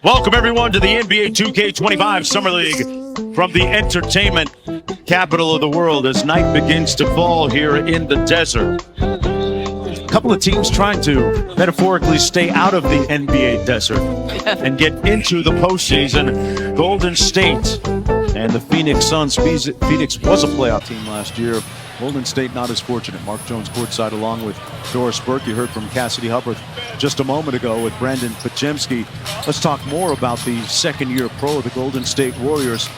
Welcome, everyone, to the NBA 2K25 Summer League from the entertainment capital of the world as night begins to fall here in the desert. A couple of teams trying to metaphorically stay out of the NBA desert and get into the postseason. Golden State and the Phoenix Suns. Phoenix was a playoff team last year. Golden State not as fortunate. Mark Jones courtside along with Doris Burke. You heard from Cassidy Hubbard just a moment ago with Brandon Pajemski. Let's talk more about the second-year pro of the Golden State Warriors.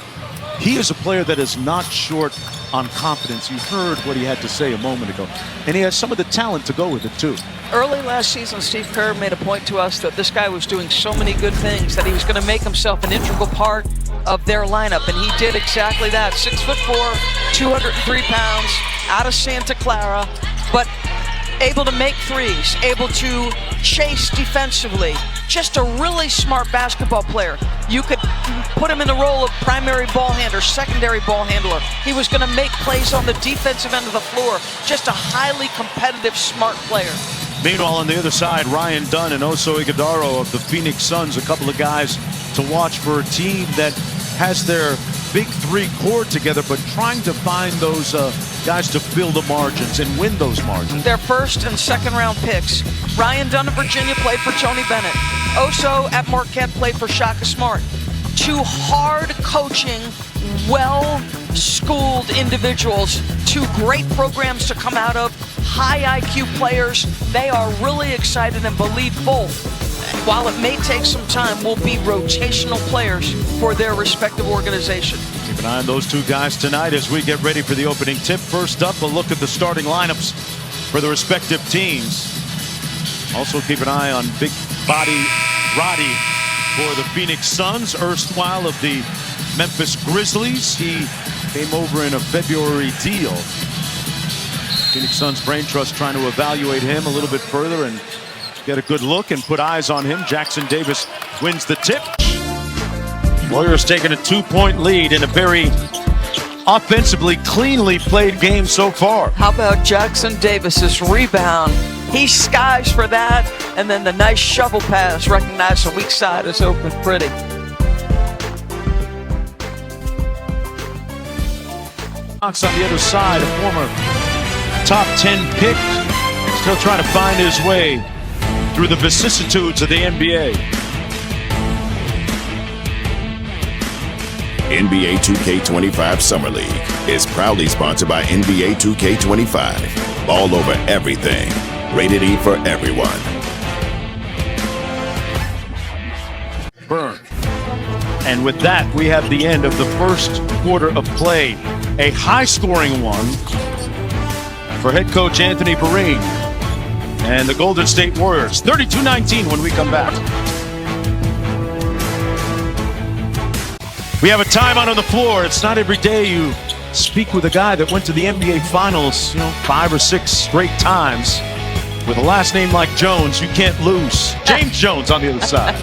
He is a player that is not short on confidence. You heard what he had to say a moment ago. And he has some of the talent to go with it, too. Early last season, Steve Kerr made a point to us that this guy was doing so many good things that he was going to make himself an integral part of their lineup, and he did exactly that. 6'4", 203 pounds, out of Santa Clara, but able to make threes, able to chase defensively. Just a really smart basketball player. You could put him in the role of primary ball handler, secondary ball handler. He was going to make plays on the defensive end of the floor. Just a highly competitive, smart player. Meanwhile, on the other side, Ryan Dunn and Oso Ighodaro of the Phoenix Suns, a couple of guys to watch for a team that has their big three core together, but trying to find those guys to fill the margins and win those margins. Their first and second round picks. Ryan Dunn of Virginia played for Tony Bennett. Oso at Marquette played for Shaka Smart. Two hard coaching, well-schooled individuals. Two great programs to come out of. High IQ players. They are really excited and believe both, while it may take some time, will be rotational players for their respective organization. Keep an eye on those two guys tonight as we get ready for the opening tip. First up, a look at the starting lineups for the respective teams. Also keep an eye on big body Roddy for the Phoenix Suns, erstwhile of the Memphis Grizzlies. He came over in a February deal. Phoenix Suns Brain Trust trying to evaluate him a little bit further and get a good look and put eyes on him. Jackson Davis wins the tip. Warriors taking a 2-point lead in a very offensively cleanly played game so far. How about Jackson Davis's rebound? He skies for that, and then the nice shovel pass. Recognize the weak side is open pretty. Fox on the other side, a former top 10 pick, still trying to find his way through the vicissitudes of the NBA. NBA 2K25 Summer League is proudly sponsored by NBA 2K25. All over everything. Rated E for everyone. Burn. And with that, we have the end of the first quarter of play. A high-scoring one for head coach Anthony Perrine and the Golden State Warriors. 32-19 when we come back. We have a timeout on the floor. It's not every day you speak with a guy that went to the NBA Finals, 5 or 6 straight times. With a last name like Jones, you can't lose. James Jones on the other side.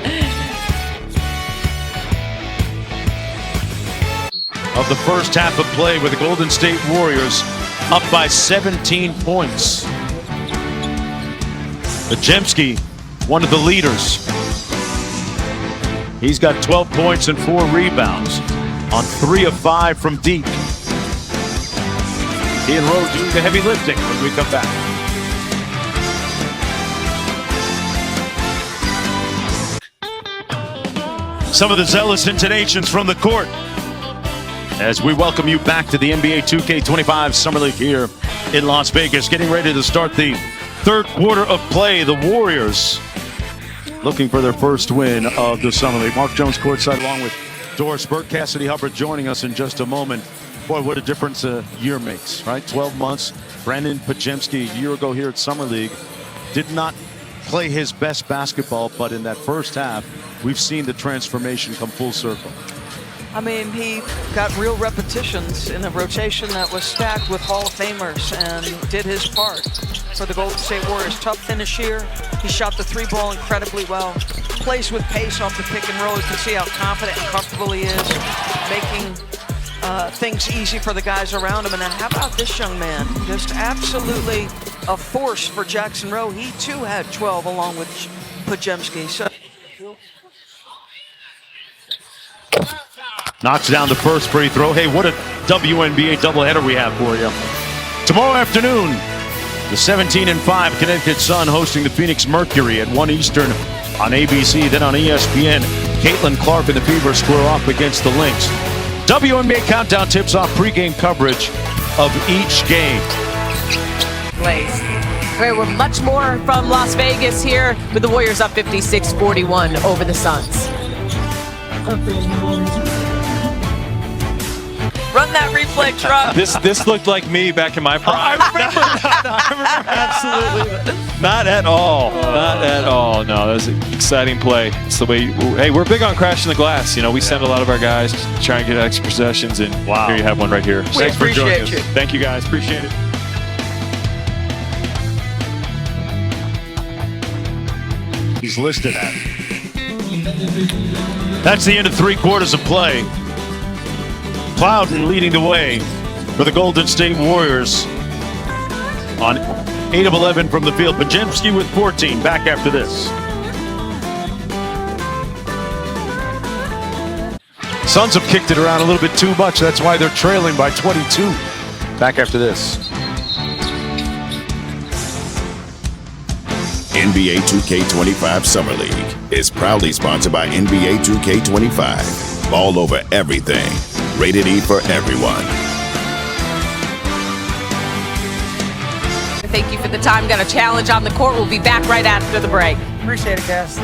Of the first half of play with the Golden State Warriors up by 17 points. Pajemski, one of the leaders. He's got 12 points and 4 rebounds on 3 of 5 from deep. He and Rowe do the heavy lifting when we come back. Some of the zealous intonations from the court as we welcome you back to the NBA 2K25 Summer League here in Las Vegas. Getting ready to start the third quarter of play. The Warriors looking for their first win of the Summer League. Mark Jones courtside along with Doris Burke. Cassidy Hubbard joining us in just a moment. Boy, what a difference a year makes, right? 12 months. Brandon Pajemski a year ago here at Summer League did not play his best basketball, but in that first half, we've seen the transformation come full circle. I mean, he got real repetitions in a rotation that was stacked with Hall of Famers and did his part for the Golden State Warriors. Tough finish here. He shot the 3-ball incredibly well. Plays with pace off the pick and roll. You can see how confident and comfortable he is, making things easy for the guys around him. And then how about this young man? Just absolutely a force for Jackson Rowe. He too had 12 along with Pajemski. So knocks down the first free throw. Hey, what a WNBA doubleheader we have for you. Tomorrow afternoon, the 17-5 Connecticut Sun hosting the Phoenix Mercury at 1 Eastern on ABC. Then on ESPN, Caitlin Clark and the Fever square off against the Lynx. WNBA Countdown tips off pregame coverage of each game. We're much more from Las Vegas here with the Warriors up 56-41 over the Suns. Run that replay, truck. This looked like me back in my prime. I remember that. Absolutely. Not at all. Not at all. No, that was an exciting play. It's the way. Hey, we're big on crashing the glass. You know, we send a lot of our guys to try and get extra possessions, and here you have one right here. Thanks for joining us. Thank you, guys. Appreciate it. He's listed at. That's the end of 3 quarters of play. Plowden leading the way for the Golden State Warriors on 8 of 11 from the field. Pajemski with 14. Back after this. Suns have kicked it around a little bit too much. That's why they're trailing by 22. Back after this. NBA 2K25 Summer League is proudly sponsored by NBA 2K25. All over everything. Rated E for everyone. Thank you for the time. Got a challenge on the court. We'll be back right after the break. Appreciate it, guys.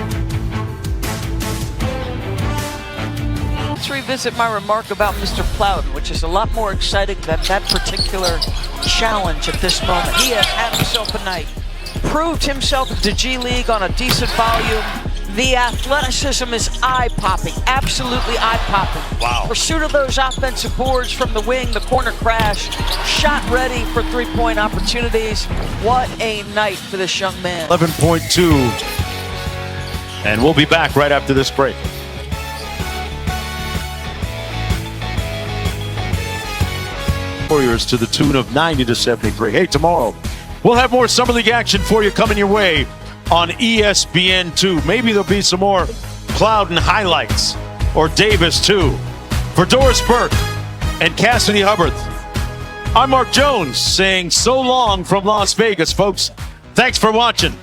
Let's revisit my remark about Mr. Plowden, which is a lot more exciting than that particular challenge at this moment. He has had himself a night. Proved himself at the G League on a decent volume. The athleticism is eye-popping, absolutely eye-popping. Wow. Pursuit of those offensive boards from the wing, the corner crash, shot ready for three-point opportunities. What a night for this young man. 11.2. And we'll be back right after this break. Warriors to the tune of 90-73. Hey, tomorrow we'll have more Summer League action for you coming your way on ESPN2. Maybe there'll be some more Plowden highlights, or Davis too. For Doris Burke and Cassidy Hubbard, I'm Mark Jones saying so long from Las Vegas, folks. Thanks for watching.